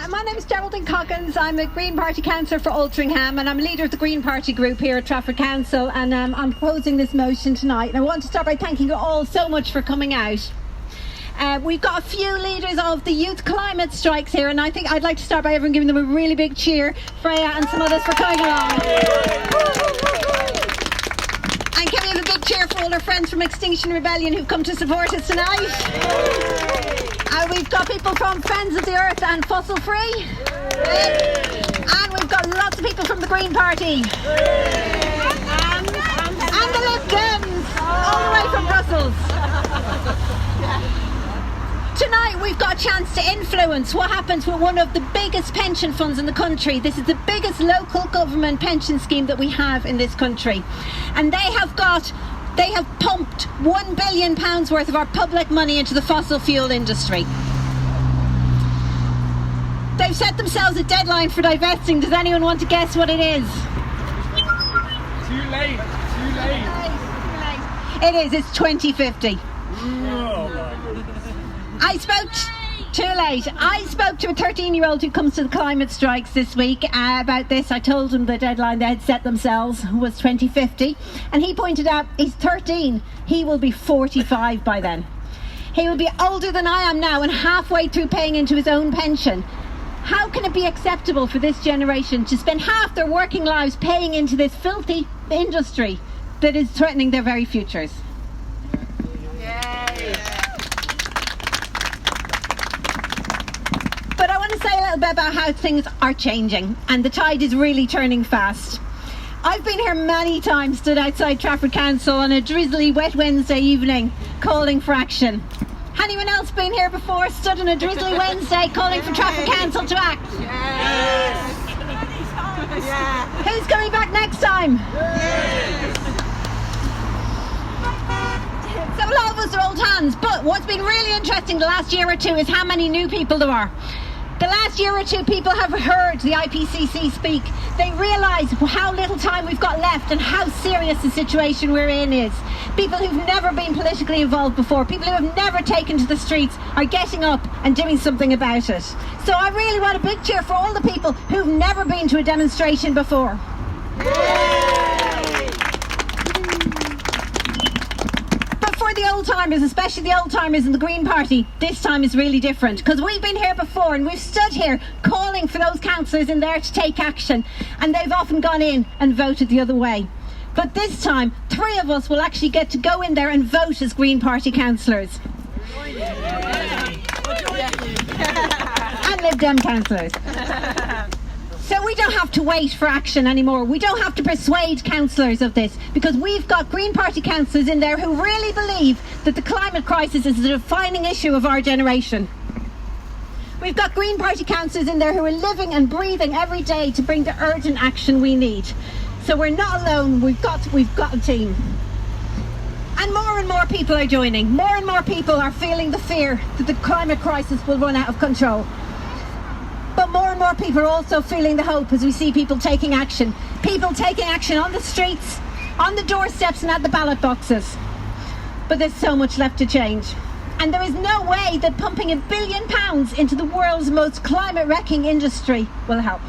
My name is Geraldine Coggins. I'm a Green Party councillor for Altrincham, and I'm leader of the Green Party group here at Trafford Council, and I'm proposing this motion tonight. And I want to start by thanking you all so much for coming out. We've got a few leaders of the youth climate strikes here, and I think I'd like to start by everyone giving them a really big cheer. Freya and some others for coming along. And can we have a big cheer for all our friends from Extinction Rebellion who've come to support us tonight? We've got people from Friends of the Earth and Fossil Free. And we've got lots of people from the Green Party. And the Lib Dems, all the way from Brussels. Tonight we've got a chance to influence what happens with one of the biggest pension funds in the country. This is the biggest local government pension scheme that we have in this country. And they have pumped £1 billion worth of our public money into the fossil fuel industry. They've set themselves a deadline for divesting. Does anyone want to guess what it is? Too late. It is. It's 2050. Too late. I spoke to a 13-year-old who comes to the climate strikes this week about this. I told him the deadline they had set themselves was 2050, and he pointed out he's 13. He will be 45 by then. He will be older than I am now and halfway through paying into his own pension. How can it be acceptable for this generation to spend half their working lives paying into this filthy industry that is threatening their very futures? But I want to say a little bit about how things are changing, and the tide is really turning fast. I've been here many times, stood outside Trafford Council on a drizzly wet Wednesday evening calling for action. Anyone else been here before, stood on a drizzly Wednesday calling for Trafford Council to act? Yes. Who's coming back next time? Yes. So a lot of us are old hands, but what's been really interesting the last year or two is how many new people there are. The last year or two, people have heard the IPCC speak. They realise how little time we've got left and how serious the situation we're in is. People who've never been politically involved before, people who have never taken to the streets, are getting up and doing something about it. So I really want a big cheer for all the people who've never been to a demonstration before. For the old-timers, especially the old-timers in the Green Party, this time is really different, because we've been here before and we've stood here calling for those councillors in there to take action, and they've often gone in and voted the other way. But this time, 3 of us will actually get to go in there and vote as Green Party councillors. And Lib Dem councillors. So we don't have to wait for action anymore. We don't have to persuade councillors of this, because we've got Green Party councillors in there who really believe that the climate crisis is the defining issue of our generation. We've got Green Party councillors in there who are living and breathing every day to bring the urgent action we need. So we're not alone. We've got a team. And more people are joining. More and more people are feeling the fear that the climate crisis will run out of control. But more and more people are also feeling the hope as we see people taking action. People taking action on the streets, on the doorsteps and at the ballot boxes. But there's so much left to change. And there is no way that pumping £1 billion into the world's most climate-wrecking industry will help.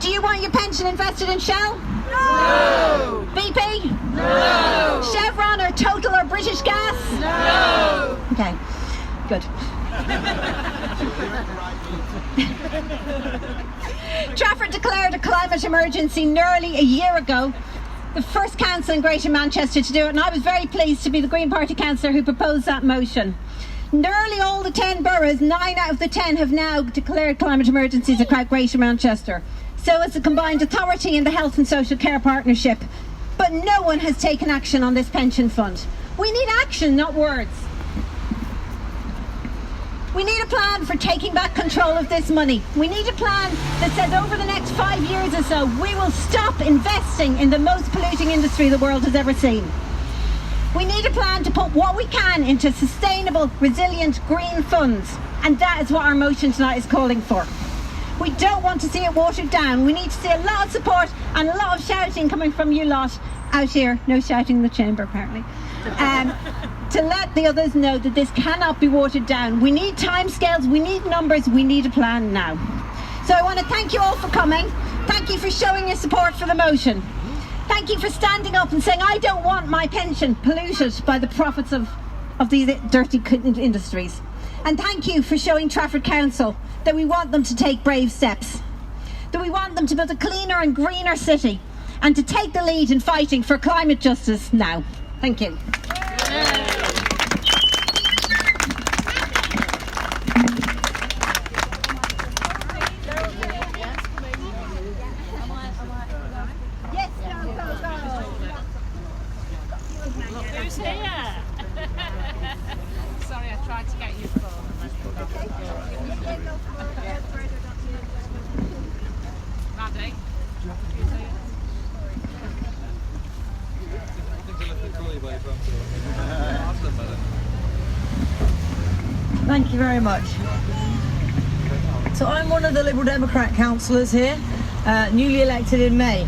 Do you want your pension invested in Shell? No! BP? No! Chevron or Total or British Gas? No! Okay, good. Trafford declared a climate emergency nearly a year ago, the first council in Greater Manchester to do it, and I was very pleased to be the Green Party councillor who proposed that motion. Nearly all the 10 boroughs, 9 out of the 10, have now declared climate emergencies across Greater Manchester. So as a combined authority in the Health and Social Care Partnership. But no one has taken action on this pension fund. We need action, not words. We need a plan for taking back control of this money. We need a plan that says over the next 5 years or so, we will stop investing in the most polluting industry the world has ever seen. We need a plan to put what we can into sustainable, resilient, green funds. And that is what our motion tonight is calling for. We don't want to see it watered down. We need to see a lot of support and a lot of shouting coming from you lot out here. No shouting in the chamber, apparently. to let the others know that this cannot be watered down. We need timescales, we need numbers, we need a plan now. So I want to thank you all for coming. Thank you for showing your support for the motion. Thank you for standing up and saying, I don't want my pension polluted by the profits of these dirty industries. And thank you for showing Trafford Council that we want them to take brave steps, that we want them to build a cleaner and greener city, and to take the lead in fighting for climate justice now. Thank you. Who's here? Sorry, I tried to get you for. Maddie? Thank you very much. So I'm one of the Liberal Democrat councillors here, newly elected in May.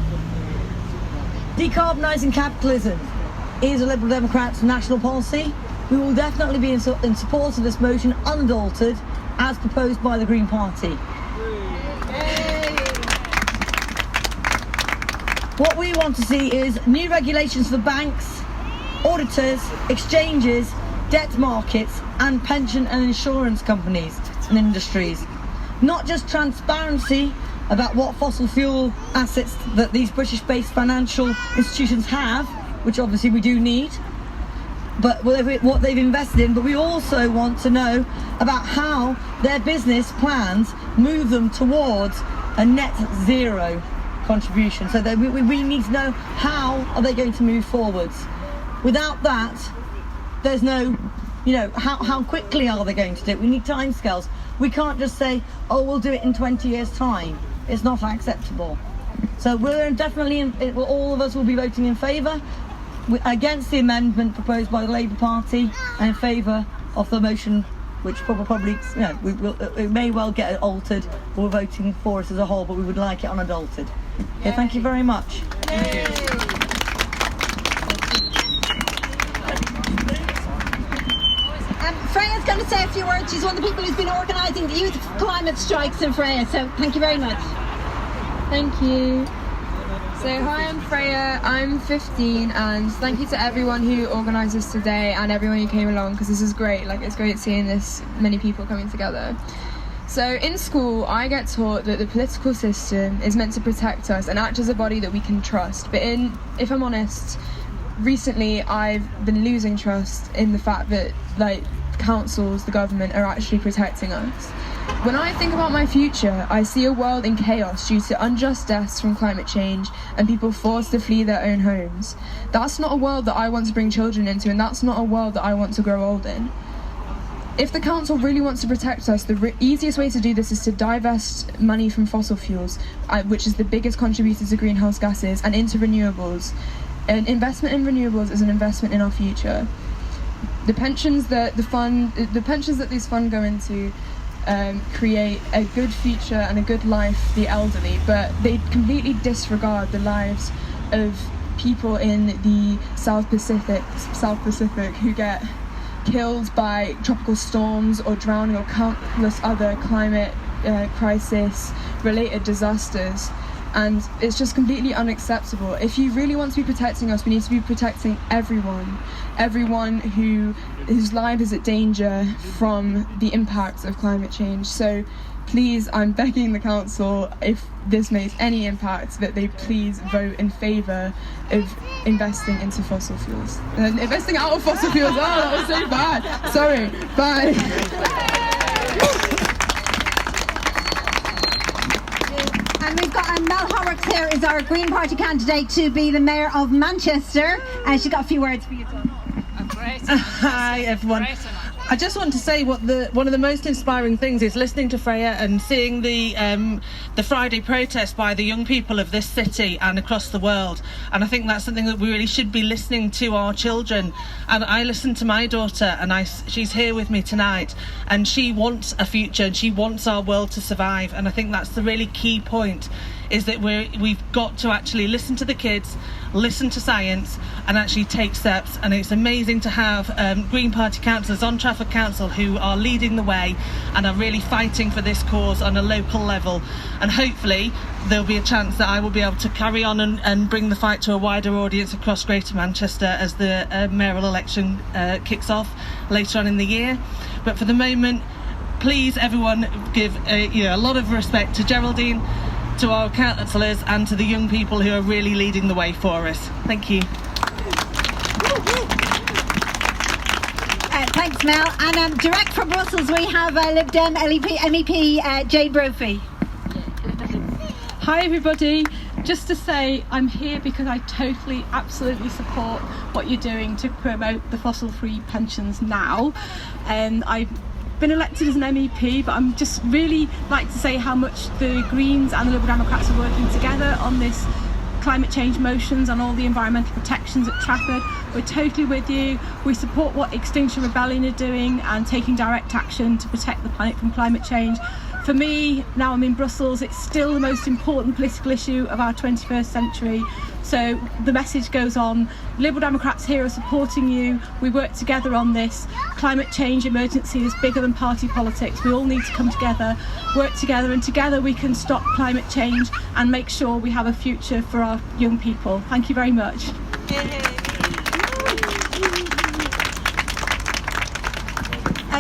Decarbonising capitalism is a Liberal Democrat's national policy. We will definitely be in support of this motion unadulterated as proposed by the Green Party. What we want to see is new regulations for banks, auditors, exchanges, debt markets and pension and insurance companies and industries. Not just transparency about what fossil fuel assets that these British-based financial institutions have, which obviously we do need, but what they've invested in, but we also want to know about how their business plans move them towards a net zero contribution. So that we need to know how are they going to move forwards. Without that, there's no, how quickly are they going to do it? We need timescales. We can't just say, oh, we'll do it in 20 years' time. It's not acceptable. So we're definitely, all of us will be voting in favour, against the amendment proposed by the Labour Party, and in favour of the motion, which probably, it may well get altered. We're voting for it as a whole, but we would like it unadulterated. Okay, thank you very much. Freya's going to say a few words. She's one of the people who's been organising the youth climate strikes in Freya, so thank you very much. Thank you. So hi, I'm Freya, I'm 15, and thank you to everyone who organised this today and everyone who came along, because this is great. It's great seeing this many people coming together. So in school, I get taught that the political system is meant to protect us and act as a body that we can trust. But if I'm honest, recently I've been losing trust in the fact that councils, the government, are actually protecting us. When I think about my future, I see a world in chaos due to unjust deaths from climate change and people forced to flee their own homes. That's not a world that I want to bring children into, and that's not a world that I want to grow old in. If the council really wants to protect us, the easiest way to do this is to divest money from fossil fuels, which is the biggest contributor to greenhouse gases, and into renewables. An investment in renewables is an investment in our future. The pensions that these funds go into create a good future and a good life for the elderly, but they completely disregard the lives of people in the South Pacific who get killed by tropical storms or drowning or countless other climate crisis related disasters. And it's just completely unacceptable. If you really want to be protecting us, we need to be protecting everyone whose life is at danger from the impacts of climate change. So please, I'm begging the council, if this makes any impact, that they please vote in favour of investing into fossil fuels. Investing out of fossil fuels, that was so bad. Sorry, bye. And we've got Mel Horrocks here, is our Green Party candidate to be the Mayor of Manchester, and she's got a few words for you. Hi everyone. I just want to say one of the most inspiring things is listening to Freya and seeing the Friday protest by the young people of this city and across the world. And I think that's something that we really should be listening to our children. And I listened to my daughter, and she's here with me tonight, and she wants a future and she wants our world to survive. And I think that's the really key point, is that we've got to actually listen to the kids, listen to science, and actually take steps. And it's amazing to have Green Party councillors on Trafford Council who are leading the way and are really fighting for this cause on a local level. And hopefully there'll be a chance that I will be able to carry on and bring the fight to a wider audience across Greater Manchester as the mayoral election kicks off later on in the year. But for the moment, please everyone give a lot of respect to Geraldine, to our councillors, and to the young people who are really leading the way for us. Thank you. Thanks, Mel. And direct from Brussels, we have Lib Dem MEP Jane Brophy. Hi everybody, just to say I'm here because I totally, absolutely support what you're doing to promote the fossil-free pensions now. I've been elected as an MEP, but I'm just really like to say how much the Greens and the Liberal Democrats are working together on this climate change motions and all the environmental protections at Trafford. We're totally with you. We support what Extinction Rebellion are doing and taking direct action to protect the planet from climate change. For me, now I'm in Brussels, it's still the most important political issue of our 21st century. So the message goes on. Liberal Democrats here are supporting you. We work together on this. Climate change emergency is bigger than party politics. We all need to come together, work together, and together we can stop climate change and make sure we have a future for our young people. Thank you very much.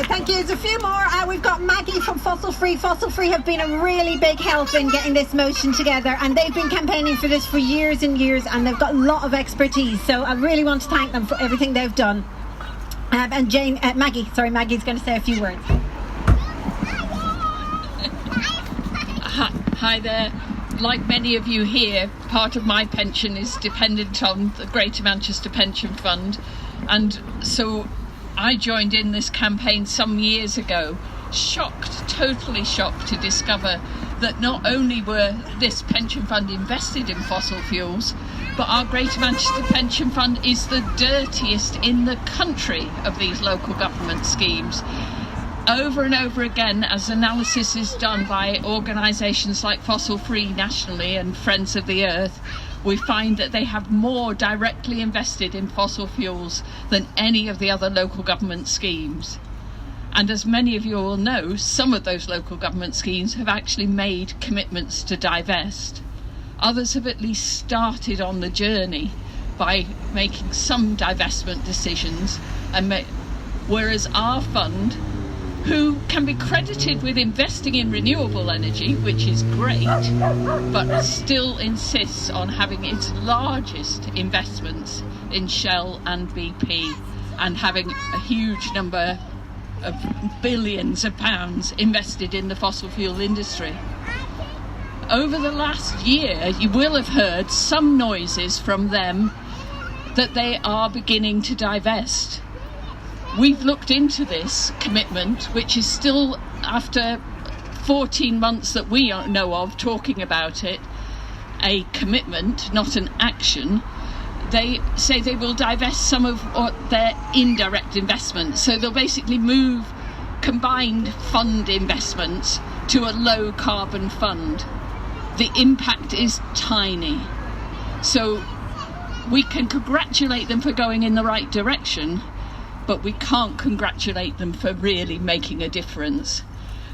Thank you. There's a few more. We've got Maggie from Fossil Free. Fossil Free have been a really big help in getting this motion together, and they've been campaigning for this for years and years, and they've got a lot of expertise. So I really want to thank them for everything they've done. And Maggie's going to say a few words. Hi there. Like many of you here, part of my pension is dependent on the Greater Manchester Pension Fund, and so I joined in this campaign some years ago, totally shocked to discover that not only were this pension fund invested in fossil fuels, but our Greater Manchester Pension Fund is the dirtiest in the country of these local government schemes. Over and over again, as analysis is done by organisations like Fossil Free nationally and Friends of the Earth, we find that they have more directly invested in fossil fuels than any of the other local government schemes. And as many of you will know, some of those local government schemes have actually made commitments to divest. Others have at least started on the journey by making some divestment decisions, whereas our fund, who can be credited with investing in renewable energy, which is great, but still insists on having its largest investments in Shell and BP and having a huge number of billions of pounds invested in the fossil fuel industry. Over the last year, you will have heard some noises from them that they are beginning to divest. We've looked into this commitment, which is still, after 14 months that we know of talking about it, a commitment, not an action. They say they will divest some of their indirect investments. So they'll basically move combined fund investments to a low carbon fund. The impact is tiny. So we can congratulate them for going in the right direction, but we can't congratulate them for really making a difference.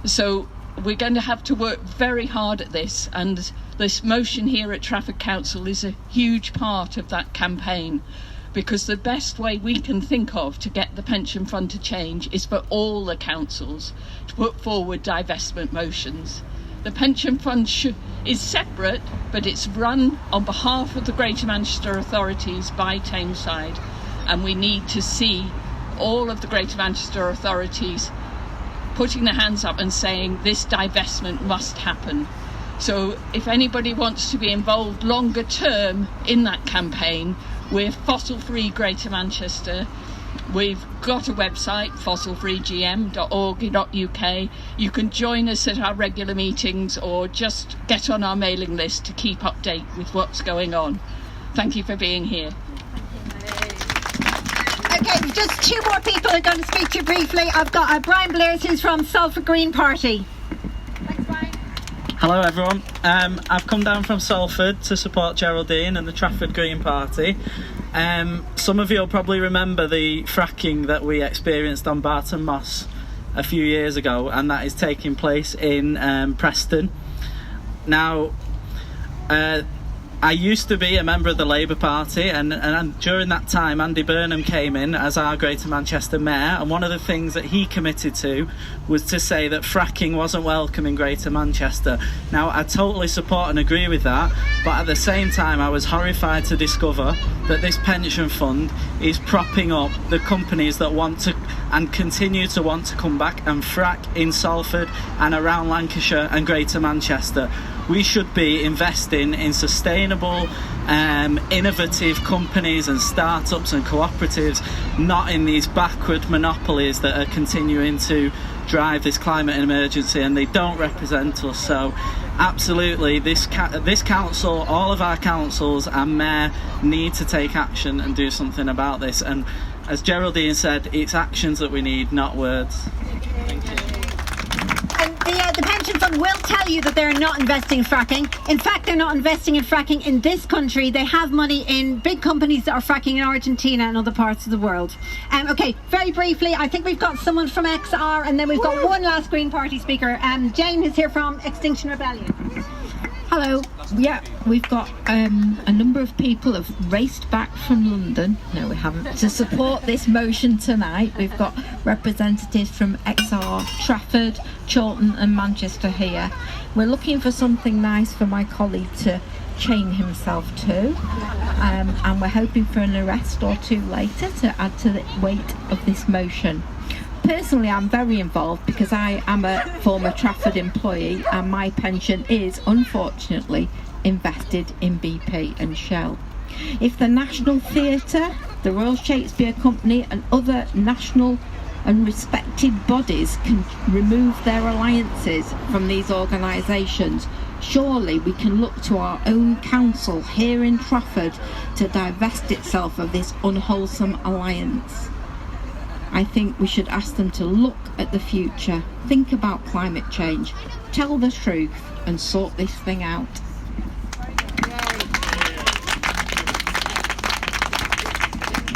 So we're going to have to work very hard at this, and this motion here at Trafford Council is a huge part of that campaign, because the best way we can think of to get the pension fund to change is for all the councils to put forward divestment motions. The pension fund is separate, but it's run on behalf of the Greater Manchester authorities by Tameside, and we need to see all of the Greater Manchester authorities putting their hands up and saying this divestment must happen. So if anybody wants to be involved longer term in that campaign, we're Fossil Free Greater Manchester. We've got a website, fossilfreegm.org.uk. You can join us at our regular meetings or just get on our mailing list to keep update with what's going on. Thank you for being here. Okay, just two more people are going to speak to you briefly. I've got Brian Blair, who's from Salford Green Party. Thanks, Brian. Hello everyone, I've come down from Salford to support Geraldine and the Trafford Green Party. Some of you will probably remember the fracking that we experienced on Barton Moss a few years ago, and that is taking place in Preston. Now, I used to be a member of the Labour Party, and during that time Andy Burnham came in as our Greater Manchester Mayor, and one of the things that he committed to was to say that fracking wasn't welcome in Greater Manchester. Now, I totally support and agree with that, but at the same time I was horrified to discover that this pension fund is propping up the companies that want to and continue to want to come back and frack in Salford and around Lancashire and Greater Manchester. We should be investing in sustainable, innovative companies and startups and cooperatives, not in these backward monopolies that are continuing to drive this climate emergency, and they don't represent us. So absolutely, this council, all of our councils and mayor need to take action and do something about this. And as Geraldine said, it's actions that we need, not words. Thank you. The pension fund will tell you that they're not investing in fracking. In fact, they're not investing in fracking in this country. They have money in big companies that are fracking in Argentina and other parts of the world. Okay, very briefly, I think we've got someone from XR, and then we've got one last Green Party speaker. Jane is here from Extinction Rebellion. Hello. Yeah, we've got a number of people have raced back from London. No, we haven't. To support this motion tonight, we've got representatives from XR, Trafford, Chorlton and Manchester here. We're looking for something nice for my colleague to chain himself to, and we're hoping for an arrest or two later to add to the weight of this motion. Personally, I'm very involved because I am a former Trafford employee, and my pension is, unfortunately, invested in BP and Shell. If the National Theatre, the Royal Shakespeare Company and other national and respected bodies can remove their alliances from these organisations, surely we can look to our own council here in Trafford to divest itself of this unwholesome alliance. I think we should ask them to look at the future, think about climate change, tell the truth and sort this thing out.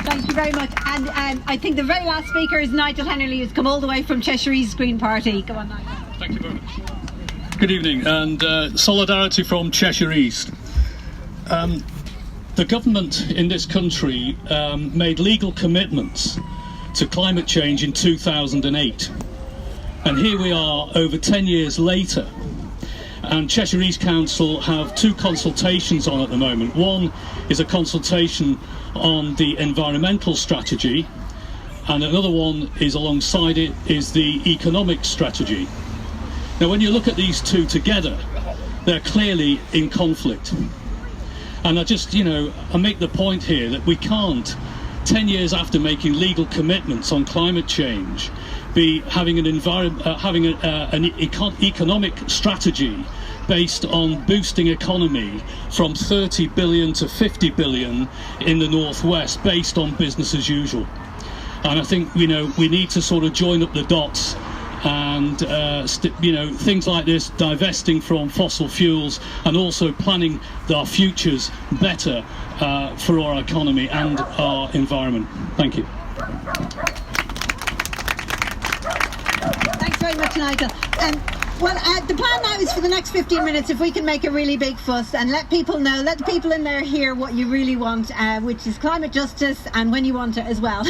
Thank you very much. And I think the very last speaker is Nigel Hennerly, who's come all the way from Cheshire East Green Party. Go on, Nigel. Thank you very much. Good evening, and solidarity from Cheshire East. The government in this country made legal commitments to climate change in 2008, and here we are over 10 years later, and Cheshire East Council have two consultations on at the moment. One is a consultation on the environmental strategy, and another one is alongside it is the economic strategy. Now, when you look at these two together, they're clearly in conflict, and I make the point here that we can't, 10 years after making legal commitments on climate change, be having an economic strategy based on boosting economy from 30 billion to 50 billion in the northwest based on business as usual. And I think we need to sort of join up the dots and things like this, divesting from fossil fuels and also planning our futures better for our economy and our environment. Thank you. Thanks very much, Nigel. The plan now is for the next 15 minutes, if we can make a really big fuss and let people know, let the people in there hear what you really want, which is climate justice, and when you want it as well.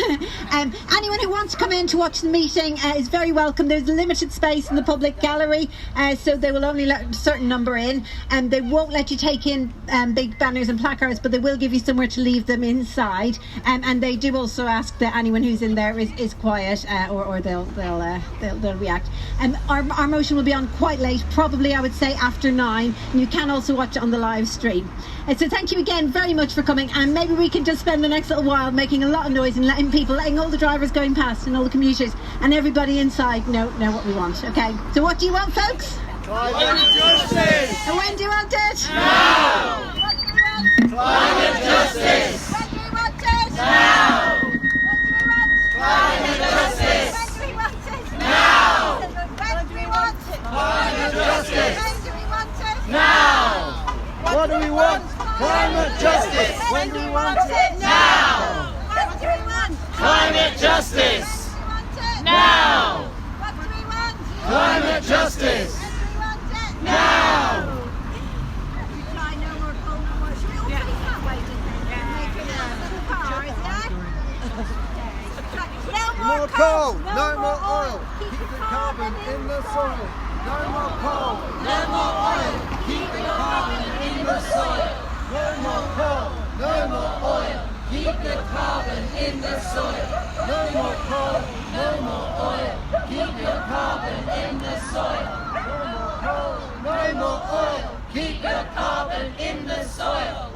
Anyone who wants to come in to watch the meeting is very welcome. There's limited space in the public gallery, so they will only let a certain number in, and they won't let you take in big banners and placards, but they will give you somewhere to leave them inside, and they do also ask that anyone who's in there is quiet, or they'll react. Our motion will be on quite late, probably I would say after 9, and you can also watch it on the live stream. So thank you again very much for coming, and maybe we can just spend the next little while making a lot of noise and letting all the drivers going past and all the commuters and everybody inside know what we want. Okay, so what do you want, folks? Climate justice! And when do you want it? Now! What do you want? Climate justice! When do we want it? Now! What do we want? Climate justice! When do we want it? Now! When do we want it? Climate justice! When do we want What do we want? Climate justice. When do we want it? Now. What do we want? Climate justice. Now. What do we want? Climate justice. Now. Try no more coal, no more. Should we all finish that way, do you think? Make it little cars, yeah? No more coal, no more oil. Keep the carbon in the soil. No more coal. No more oil. Keep the carbon in the soil. No more coal. No more oil. Keep the carbon in the soil. No more coal. No more oil. Keep the carbon in the soil. No more coal. No more oil. Keep the carbon in the soil.